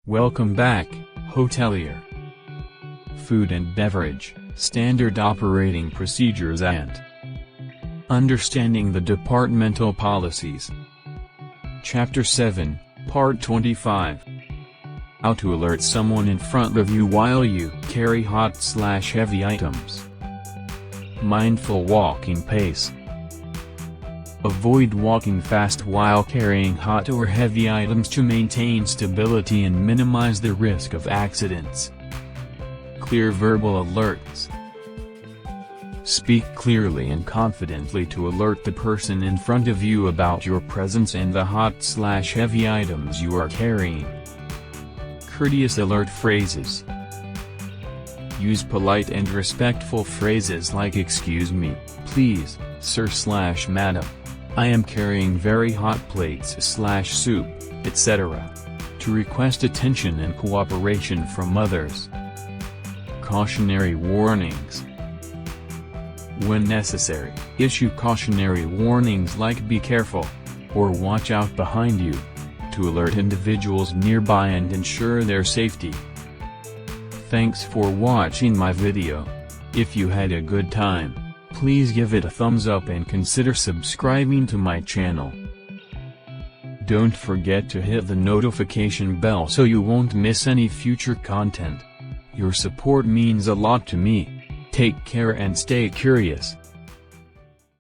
Welcome back, Hotelier. Food and beverage, standard operating procedures and understanding the departmental policies. Chapter 7, Part 25. How to alert someone in front of you while you carry hot/heavy items. Mindful walking pace. Avoid walking fast while carrying hot or heavy items to maintain stability and minimize the risk of accidents. Clear verbal alerts. Speak clearly and confidently to alert the person in front of you about your presence and the hot/heavy items you are carrying. Courteous alert phrases. Use polite and respectful phrases like "Excuse me, please, sir/madam. I am carrying very hot plates/soup, etc." to request attention and cooperation from others. Cautionary warnings. When necessary, issue cautionary warnings like "Be careful," or "Watch out behind you," to alert individuals nearby and ensure their safety. Thanks for watching my video. If you had a good time, please give it a thumbs up and consider subscribing to my channel. Don't forget to hit the notification bell so you won't miss any future content. Your support means a lot to me. Take care and stay curious.